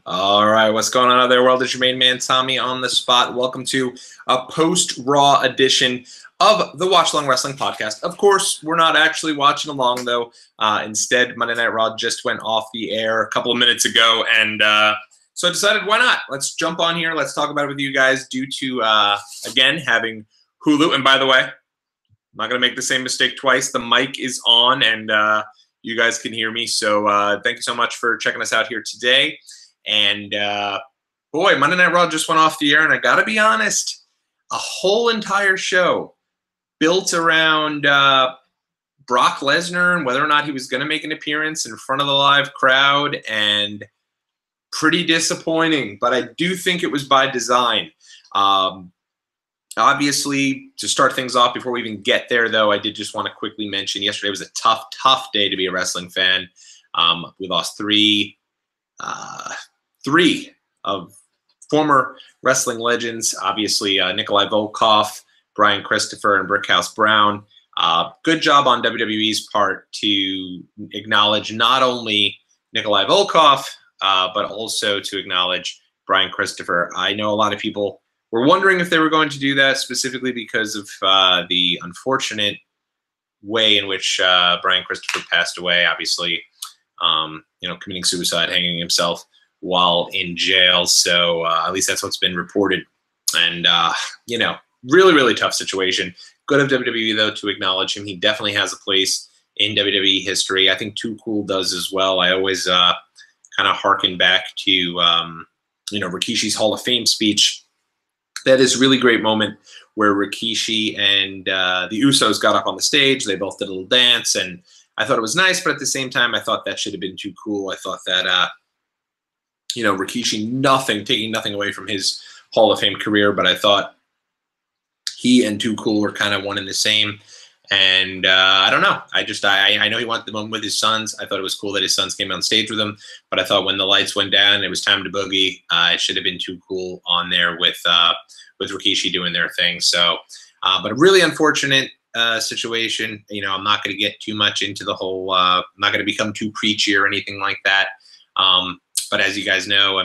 All right, what's going on out there, world? It's your main man, Tommy, on the spot. Welcome to a post-Raw edition of the Watchalong Wrestling Podcast. Of course, we're not actually watching along, though. Instead, Monday Night Raw just went off the air a couple of minutes ago, and so I decided, why not? Let's jump on here. Let's talk about it with you guys due to, again, having Hulu. And by the way, I'm not going to make the same mistake twice. The mic is on, and you guys can hear me. So thank you so much for checking us out here today. And boy, Monday Night Raw just went off the air, and I gotta be honest, a whole entire show built around Brock Lesnar and whether or not he was going to make an appearance in front of the live crowd, and pretty disappointing. But I do think it was by design. Obviously, to start things off, before we even get there, though, I did just want to quickly mention yesterday was a tough day to be a wrestling fan. We lost three of former wrestling legends, obviously Nikolai Volkov, Brian Christopher, and Brickhouse Brown. Good job on WWE's part to acknowledge not only Nikolai Volkov, but also to acknowledge Brian Christopher. I know a lot of people were wondering if they were going to do that, specifically because of the unfortunate way in which Brian Christopher passed away, obviously, committing suicide, hanging himself while in jail. So at least that's what's been reported. And, really, really tough situation. Good of WWE, though, to acknowledge him. He definitely has a place in WWE history. I think Too Cool does as well. I always kind of harken back to, Rikishi's Hall of Fame speech. That is a really great moment where Rikishi and the Usos got up on the stage. They both did a little dance, and I thought it was nice, but at the same time, I thought that should have been too cool. I thought that, Rikishi, taking nothing away from his Hall of Fame career, but I thought he and Too Cool were kind of one and the same. And I don't know. I know he wanted the moment with his sons. I thought it was cool that his sons came on stage with him, but I thought when the lights went down and it was time to boogie, it should have been Too Cool on there with Rikishi doing their thing. So, but a really unfortunate situation. I'm not going to get too much into the whole, I'm not going to become too preachy or anything like that. But as you guys know,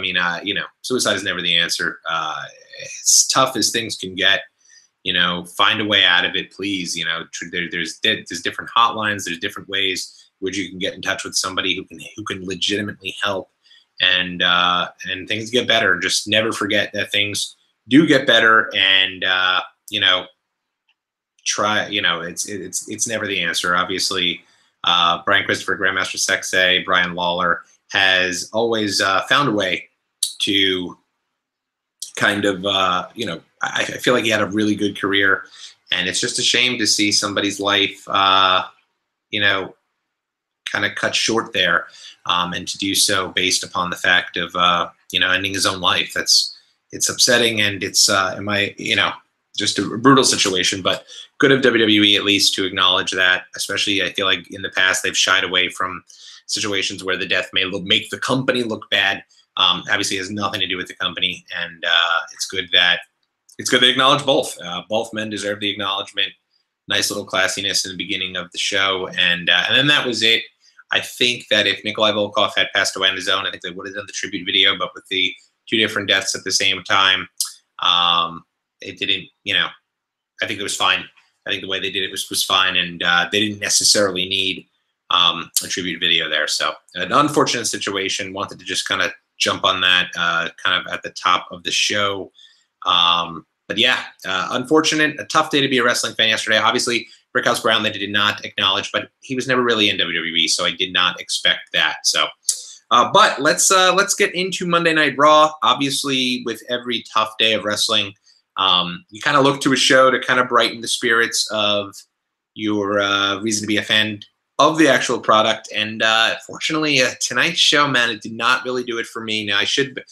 suicide is never the answer. As tough as things can get, find a way out of it, please. There's different hotlines, there's different ways which you can get in touch with somebody who can legitimately help, and things get better. Just never forget that things do get better, and try. It's never the answer. Obviously, Brian Christopher, Grandmaster Sexay, Brian Lawler has always found a way to kind of, I feel like he had a really good career, and it's just a shame to see somebody's life, kind of cut short there, and to do so based upon the fact of, ending his own life. It's upsetting, and it's, just a brutal situation, but good of WWE at least to acknowledge that. Especially, I feel like in the past they've shied away from situations where the death may make the company look bad. Obviously, it has nothing to do with the company, and it's good they acknowledge both. Both men deserve the acknowledgement. Nice little classiness in the beginning of the show, and then that was it. I think that if Nikolai Volkov had passed away on his own, I think they would have done the tribute video, but with the two different deaths at the same time, it didn't. I think it was fine. I think the way they did it was fine, and they didn't necessarily need a tribute video there. So an unfortunate situation. Wanted to just kind of jump on that kind of at the top of the show. But yeah, unfortunate, a tough day to be a wrestling fan yesterday. Obviously, Brickhouse Brown, they did not acknowledge, but he was never really in WWE, so I did not expect that. So, but let's get into Monday Night Raw. Obviously, with every tough day of wrestling, you kind of look to a show to kind of brighten the spirits of your reason to be a fan of the actual product. And fortunately, tonight's show, man, it did not really do it for me. Now, I should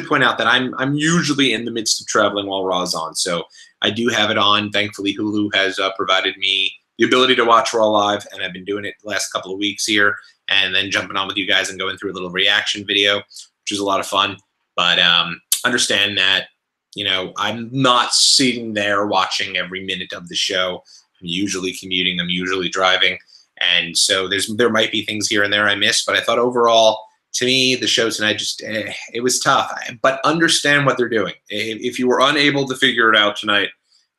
point out that I'm usually in the midst of traveling while Raw's on, so I do have it on. Thankfully, Hulu has provided me the ability to watch Raw live, and I've been doing it the last couple of weeks here, and then jumping on with you guys and going through a little reaction video, which is a lot of fun. But understand that, I'm not sitting there watching every minute of the show. I'm usually commuting. I'm usually driving. And so there might be things here and there I missed, but I thought overall to me, the show tonight just, it was tough. But understand what they're doing. If you were unable to figure it out tonight,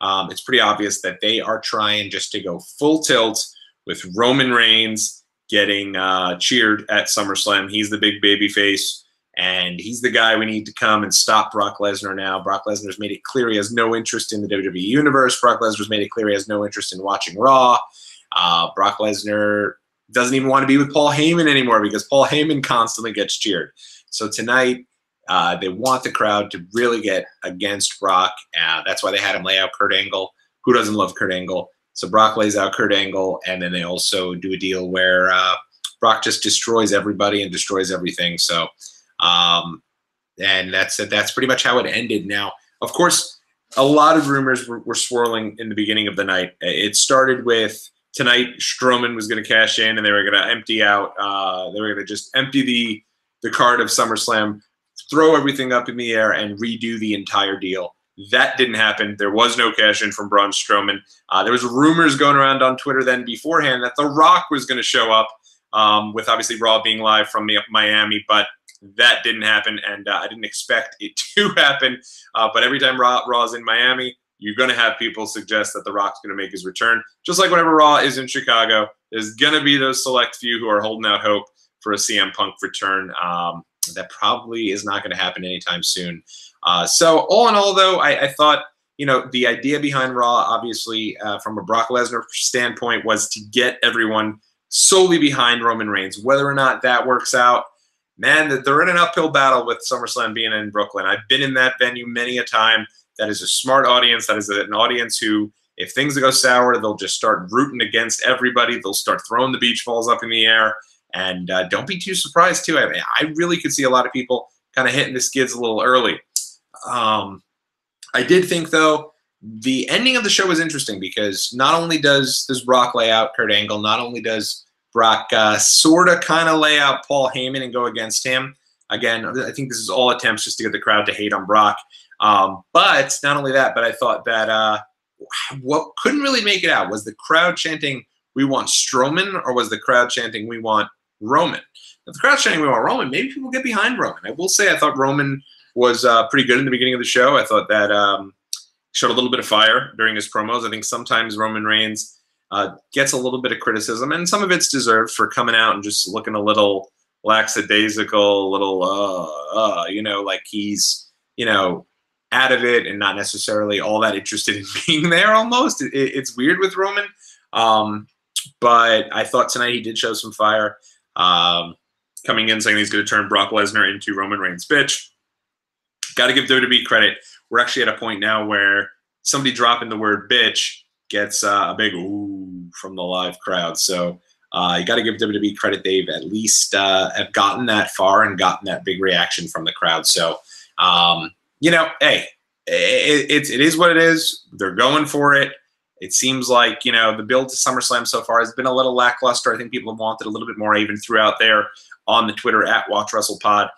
it's pretty obvious that they are trying just to go full tilt with Roman Reigns getting cheered at SummerSlam. He's the big baby face, and he's the guy we need to come and stop Brock Lesnar now. Brock Lesnar's made it clear he has no interest in the WWE Universe. Brock Lesnar's made it clear he has no interest in watching Raw. Brock Lesnar doesn't even want to be with Paul Heyman anymore because Paul Heyman constantly gets cheered. So tonight, they want the crowd to really get against Brock. That's why they had him lay out Kurt Angle. Who doesn't love Kurt Angle? So Brock lays out Kurt Angle, and then they also do a deal where Brock just destroys everybody and destroys everything. So, and that's it. That's pretty much how it ended. Now, of course, a lot of rumors were swirling in the beginning of the night. It started with tonight Strowman was going to cash in, and they were going to empty out. They were going to just empty the card of SummerSlam, throw everything up in the air, and redo the entire deal. That didn't happen. There was no cash in from Braun Strowman. There was rumors going around on Twitter then beforehand that The Rock was going to show up, with obviously Raw being live from Miami, but that didn't happen, and I didn't expect it to happen. But every time Raw's in Miami, you're going to have people suggest that The Rock's going to make his return. Just like whenever Raw is in Chicago, there's going to be those select few who are holding out hope for a CM Punk return. That probably is not going to happen anytime soon. So all in all, though, I thought, you know, the idea behind Raw, obviously, from a Brock Lesnar standpoint, was to get everyone solely behind Roman Reigns. Whether or not that works out, man, they're in an uphill battle with SummerSlam being in Brooklyn. I've been in that venue many a time. That is a smart audience. That is an audience who, if things go sour, they'll just start rooting against everybody. They'll start throwing the beach balls up in the air. And don't be too surprised, too. I mean, I really could see a lot of people kind of hitting the skids a little early. I did think, though, the ending of the show was interesting because not only does Brock lay out Kurt Angle, not only does Brock sort of kind of lay out Paul Heyman and go against him. Again, I think this is all attempts just to get the crowd to hate on Brock. But not only that, but I thought that what couldn't really make it out was the crowd chanting, "We want Strowman," or was the crowd chanting, "We want Roman"? If the crowd chanting, "We want Roman," maybe people get behind Roman. I will say I thought Roman was pretty good in the beginning of the show. I thought that showed a little bit of fire during his promos. I think sometimes Roman Reigns gets a little bit of criticism, and some of it's deserved for coming out and just looking a little lackadaisical, a little, you know, like he's, you know, out of it and not necessarily all that interested in being there almost. It's weird with Roman. But I thought tonight he did show some fire, coming in saying he's going to turn Brock Lesnar into Roman Reigns' bitch. Got to give WWE credit. We're actually at a point now where somebody dropping the word bitch gets a big ooh from the live crowd. So you got to give WWE credit. They've at least have gotten that far and gotten that big reaction from the crowd. So, you know, hey, it is what it is. They're going for it. It seems like, you know, the build to SummerSlam so far has been a little lackluster. I think people have wanted a little bit more. I even threw out there on the Twitter at WatchWrestlePod.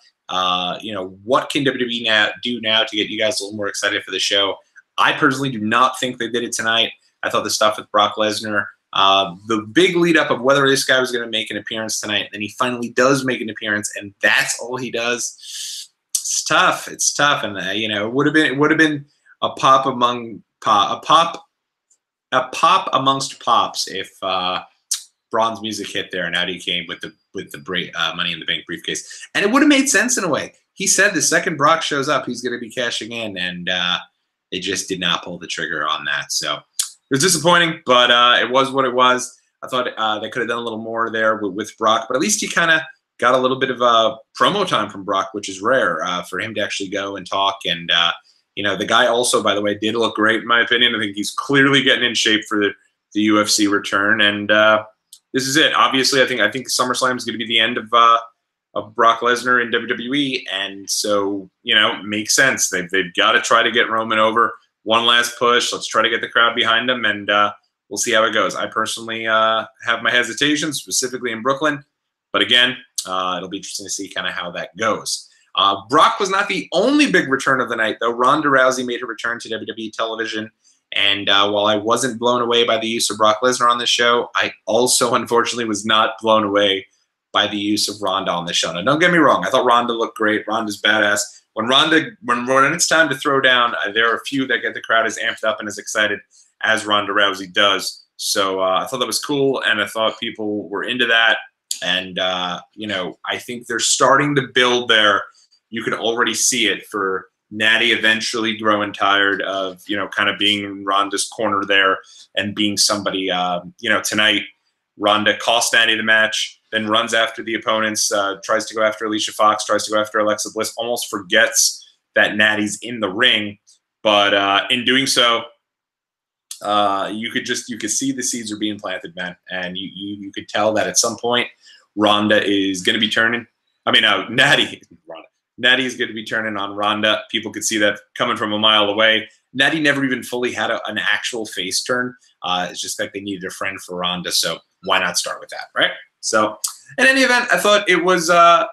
You know, what can WWE do now to get you guys a little more excited for the show? I personally do not think they did it tonight. I thought the stuff with Brock Lesnar, the big lead up of whether this guy was going to make an appearance tonight, and he finally does make an appearance, and that's all he does. It's tough. It's tough, and you know, it would have been a pop amongst pops if Braun's music hit there and out he came with the Money in the Bank briefcase, and it would have made sense in a way. He said the second Brock shows up, he's going to be cashing in, and they just did not pull the trigger on that. So it was disappointing, but it was what it was. I thought they could have done a little more there with Brock, but at least he kind of got a little bit of promo time from Brock, which is rare for him to actually go and talk. And you know, the guy also, by the way, did look great in my opinion. I think he's clearly getting in shape for the UFC return, and this is it. Obviously, I think SummerSlam is going to be the end of Brock Lesnar in WWE, and so, you know, makes sense. They've got to try to get Roman over. One last push. Let's try to get the crowd behind him, and we'll see how it goes. I personally have my hesitations, specifically in Brooklyn, but again, it'll be interesting to see kind of how that goes. Brock was not the only big return of the night, though. Ronda Rousey made her return to WWE television. And while I wasn't blown away by the use of Brock Lesnar on this show, I also, unfortunately, was not blown away by the use of Ronda on the show. Now, don't get me wrong. I thought Ronda looked great. Ronda's badass. When it's time to throw down, there are a few that get the crowd as amped up and as excited as Ronda Rousey does. So I thought that was cool, and I thought people were into that. And, you know, I think they're starting to build there. You can already see it for Natty eventually growing tired of, you know, kind of being in Ronda's corner there and being somebody, you know, tonight Ronda cost Natty the match, then runs after the opponents, tries to go after Alicia Fox, tries to go after Alexa Bliss, almost forgets that Natty's in the ring. But in doing so, you could see the seeds are being planted, man. And you could tell that at some point Ronda is going to be turning. I mean, Natty is going to be turning on Ronda. People could see that coming from a mile away. Natty never even fully had an actual face turn. It's just that they needed a friend for Ronda, so why not start with that, right? So, in any event, I thought it was, I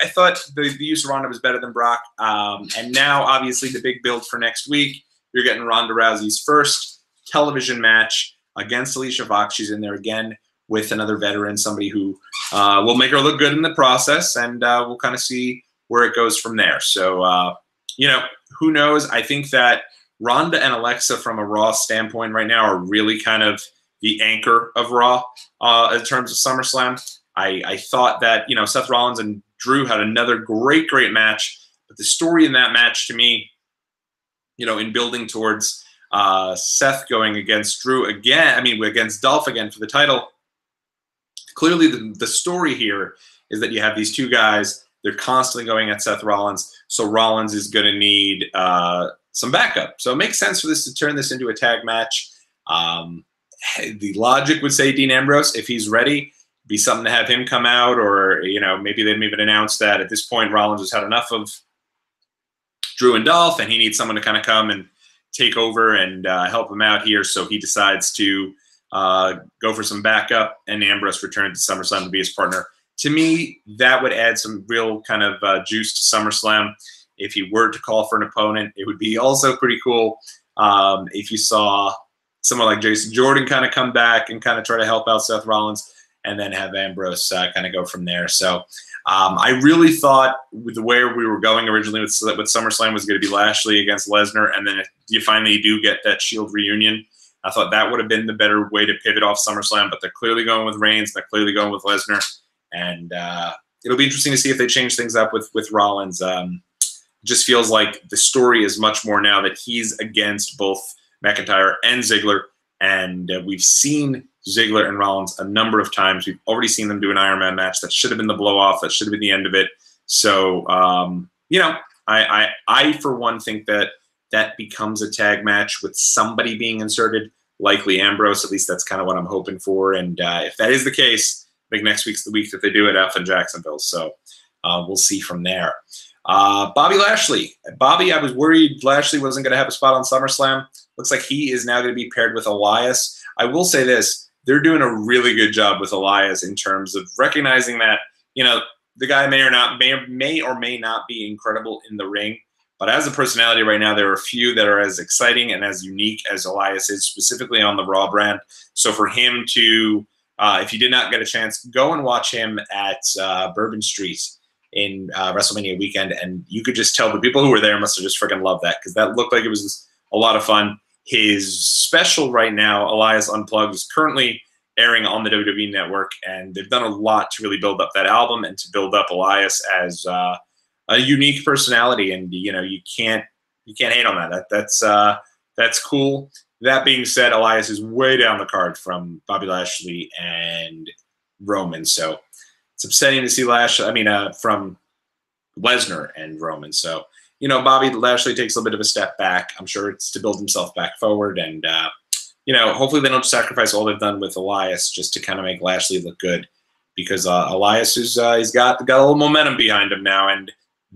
thought the use of Ronda was better than Brock. And now, obviously, the big build for next week, you're getting Ronda Rousey's first television match against Alicia Fox. She's in there again with another veteran, somebody who will make her look good in the process, and we'll kind of see where it goes from there. So, you know, who knows? I think that Ronda and Alexa from a Raw standpoint right now are really kind of the anchor of Raw in terms of SummerSlam. I thought that, you know, Seth Rollins and Drew had another great match, but the story in that match to me, you know, in building towards Seth going against Drew again, I mean, against Dolph again for the title, clearly the story here is that you have these two guys, they're constantly going at Seth Rollins, so Rollins is going to need some backup. So it makes sense for this to turn this into a tag match. The logic would say Dean Ambrose, if he's ready, be something to have him come out, or, you know, maybe they'd even announce that at this point Rollins has had enough of Drew and Dolph, and he needs someone to kind of come and take over and help him out here. So he decides to go for some backup, and Ambrose returns to SummerSlam to be his partner. To me, that would add some real kind of juice to SummerSlam. If he were to call for an opponent, it would be also pretty cool if you saw someone like Jason Jordan kind of come back and kind of try to help out Seth Rollins, and then have Ambrose kind of go from there. So I really thought with the way we were going originally with SummerSlam was going to be Lashley against Lesnar, and then if you finally do get that Shield reunion, I thought that would have been the better way to pivot off SummerSlam, but they're clearly going with Reigns, they're clearly going with Lesnar, and it'll be interesting to see if they change things up with Rollins. It just feels like the story is much more now that he's against both McIntyre and Ziggler, and we've seen Ziggler and Rollins a number of times. We've already seen them do an Iron Man match. That should have been the blow-off. That should have been the end of it. So, you know, I for one think that that becomes a tag match with somebody being inserted, likely Ambrose. At least that's kind of what I'm hoping for. And if that is the case, I think next week's the week that they do it up in Jacksonville. So we'll see from there. Bobby Lashley. Bobby, I was worried Lashley wasn't going to have a spot on SummerSlam. Looks like he is now going to be paired with Elias. I will say this. They're doing a really good job with Elias in terms of recognizing that, you know, the guy may or may not be incredible in the ring, but as a personality right now, there are a few that are as exciting and as unique as Elias is, specifically on the Raw brand. So for him to, if you did not get a chance, go and watch him at Bourbon Street in WrestleMania weekend, and you could just tell the people who were there must have just freaking loved that, because that looked like it was a lot of fun. His special right now, Elias Unplugged, is currently airing on the WWE Network, and they've done a lot to really build up that album and to build up Elias as a unique personality. And you know, you can't hate on that. That's cool. That being said, Elias is way down the card from Bobby Lashley and Roman, so it's upsetting to see from Lesnar and Roman. So, you know, Bobby Lashley takes a little bit of a step back. I'm sure it's to build himself back forward. And, you know, hopefully they don't sacrifice all they've done with Elias just to kind of make Lashley look good, because Elias he's got a little momentum behind him now. And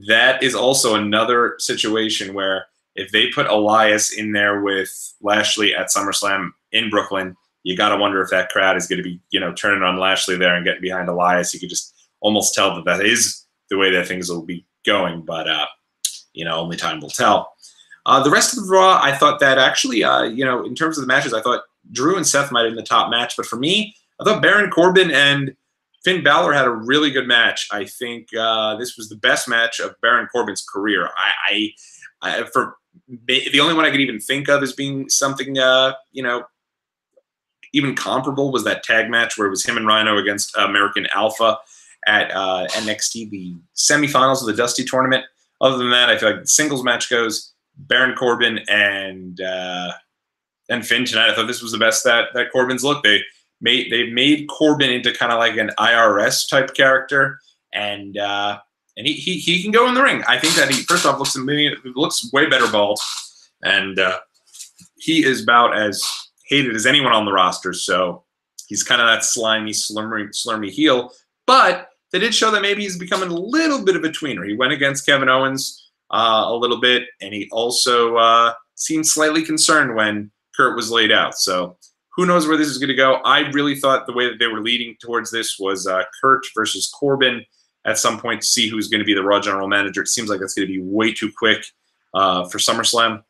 that is also another situation where if they put Elias in there with Lashley at SummerSlam in Brooklyn, you got to wonder if that crowd is going to be, you know, turning on Lashley there and getting behind Elias. You could just almost tell that is the way that things will be going. But, you know, only time will tell. The rest of the Raw, I thought that actually, you know, in terms of the matches, I thought Drew and Seth might have been the top match. But for me, I thought Baron Corbin and Finn Balor had a really good match. I think this was the best match of Baron Corbin's career. The only one I could even think of as being something, even comparable was that tag match where it was him and Rhino against American Alpha at NXT, the semifinals of the Dusty tournament. Other than that, I feel like the singles match goes Baron Corbin and Finn tonight. I thought this was the best that Corbin's looked. They made Corbin into kind of like an IRS type character, and he can go in the ring. I think that he first off looks way better bald, and he is about as hated as anyone on the roster. So he's kind of that slimy, slurmy heel. But they did show that maybe he's becoming a little bit of a tweener. He went against Kevin Owens a little bit, and he also seemed slightly concerned when Kurt was laid out. So who knows where this is going to go. I really thought the way that they were leading towards this was Kurt versus Corbin at some point to see who's going to be the Raw general manager. It seems like that's going to be way too quick for SummerSlam.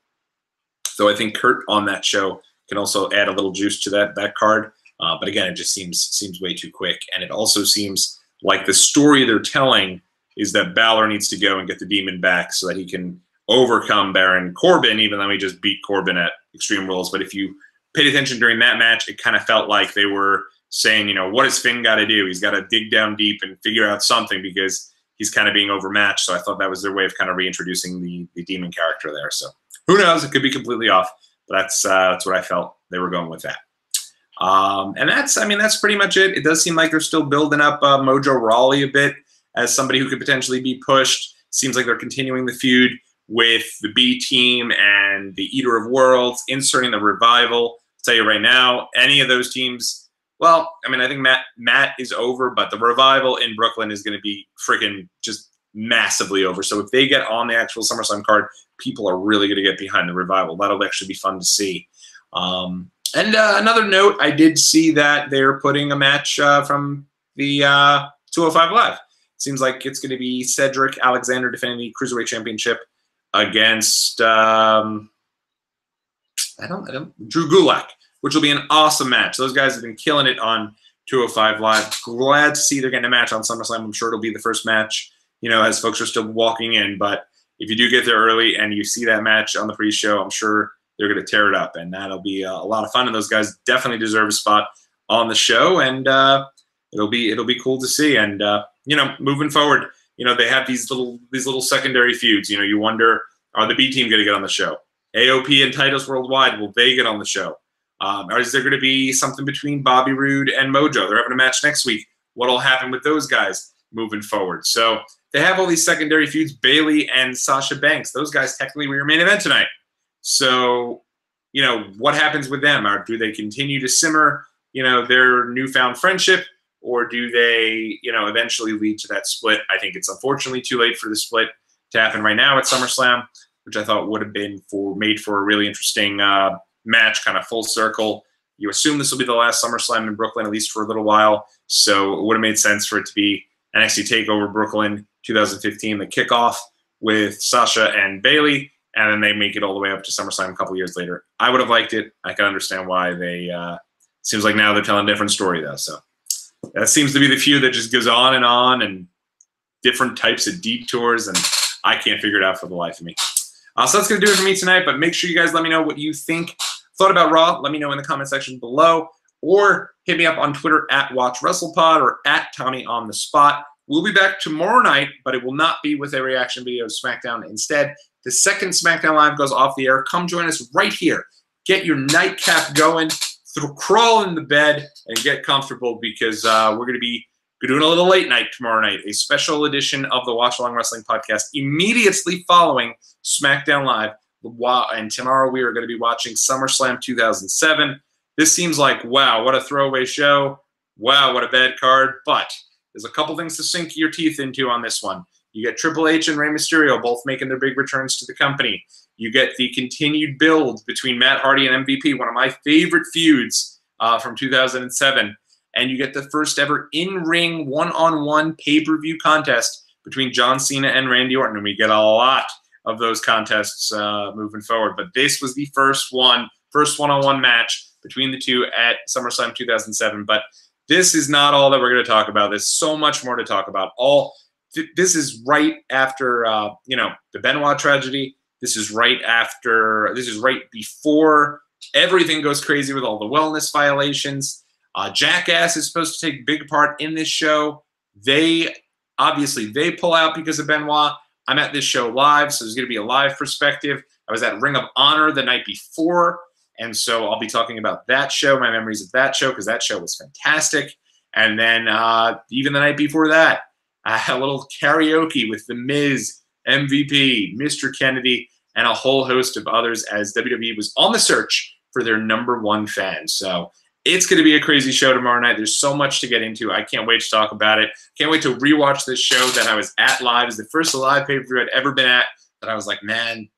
So I think Kurt on that show can also add a little juice to that card. But again, it just seems way too quick. And it also seems like the story they're telling is that Balor needs to go and get the Demon back so that he can overcome Baron Corbin, even though he just beat Corbin at Extreme Rules. But if you paid attention during that match, it kind of felt like they were saying, what does Finn got to do? He's got to dig down deep and figure out something because he's kind of being overmatched. So I thought that was their way of kind of reintroducing the Demon character there. So who knows? It could be completely off. But that's what I felt they were going with that. And that's pretty much it. It does seem like they're still building up Mojo Rawley a bit as somebody who could potentially be pushed. Seems like they're continuing the feud with the B Team and the Eater of Worlds, inserting the Revival. I'll tell you right now, any of those teams, well, I think Matt is over, but the Revival in Brooklyn is going to be freaking just massively over. So if they get on the actual SummerSlam card, people are really going to get behind the Revival. That'll actually be fun to see. And another note, I did see that they're putting a match from the 205 Live. Seems like it's going to be Cedric Alexander defending the Cruiserweight Championship against Drew Gulak, which will be an awesome match. Those guys have been killing it on 205 Live. Glad to see they're getting a match on SummerSlam. I'm sure it'll be the first match, as folks are still walking in. But if you do get there early and you see that match on the pre-show, I'm sure they're going to tear it up, and that'll be a lot of fun. And those guys definitely deserve a spot on the show, and it'll be cool to see. And moving forward, they have these little secondary feuds. You wonder, are the B Team going to get on the show? AOP and Titus Worldwide, will they get on the show? Or is there going to be something between Bobby Roode and Mojo? They're having a match next week. What'll happen with those guys moving forward? So they have all these secondary feuds. Bayley and Sasha Banks, those guys technically were your main event tonight. So, what happens with them? Or do they continue to simmer, their newfound friendship, or do they, eventually lead to that split? I think it's unfortunately too late for the split to happen right now at SummerSlam, which I thought would have been made for a really interesting match, kind of full circle. You assume this will be the last SummerSlam in Brooklyn, at least for a little while. So it would have made sense for it to be NXT TakeOver Brooklyn 2015, the kickoff with Sasha and Bayley, and then they make it all the way up to SummerSlam a couple years later. I would have liked it. I can understand why they seems like now they're telling a different story, though. So that seems to be the feud that just goes on and different types of detours, and I can't figure it out for the life of me. So that's going to do it for me tonight, but make sure you guys let me know what you thought about Raw. Let me know in the comment section below, or hit me up on Twitter at WatchWrestlePod or at TommyOnTheSpot. We'll be back tomorrow night, but it will not be with a reaction video of SmackDown. Instead, the second SmackDown Live goes off the air. Come join us right here. Get your nightcap going, crawl in the bed, and get comfortable because we're going to be doing a little late night tomorrow night, a special edition of the Watchalong Wrestling Podcast immediately following SmackDown Live. And tomorrow we are going to be watching SummerSlam 2007. This seems like, wow, what a throwaway show. Wow, what a bad card. But there's a couple things to sink your teeth into on this one. You get Triple H and Rey Mysterio both making their big returns to the company. You get the continued build between Matt Hardy and MVP, one of my favorite feuds from 2007. And you get the first ever in-ring one-on-one pay-per-view contest between John Cena and Randy Orton. And we get a lot of those contests moving forward. But this was the first one-on-one match between the two at SummerSlam 2007. But this is not all that we're going to talk about. There's so much more to talk about. This is right after, the Benoit tragedy. This is right before everything goes crazy with all the wellness violations. Jackass is supposed to take a big part in this show. They pull out because of Benoit. I'm at this show live, so there's going to be a live perspective. I was at Ring of Honor the night before, and so I'll be talking about that show, my memories of that show, because that show was fantastic. And then even the night before that, a little karaoke with The Miz, MVP, Mr. Kennedy, and a whole host of others as WWE was on the search for their #1 fan. So it's going to be a crazy show tomorrow night. There's so much to get into. I can't wait to talk about it. Can't wait to rewatch this show that I was at live. It's the first live pay-per-view I'd ever been at that I was like, man,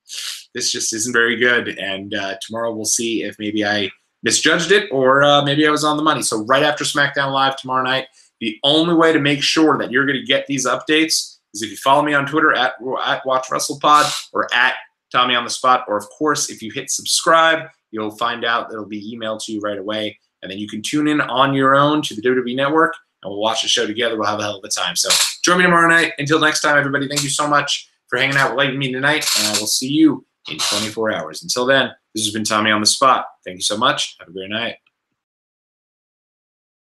this just isn't very good. And tomorrow we'll see if maybe I misjudged it or maybe I was on the money. So right after SmackDown Live tomorrow night, the only way to make sure that you're going to get these updates is if you follow me on Twitter at WatchWrestlePod or at Tommy on the Spot. Or, of course, if you hit subscribe, you'll find out it'll be emailed to you right away. And then you can tune in on your own to the WWE Network, and we'll watch the show together. We'll have a hell of a time. So join me tomorrow night. Until next time, everybody, thank you so much for hanging out with me tonight, and I will see you in 24 hours. Until then, this has been Tommy on the Spot. Thank you so much. Have a great night.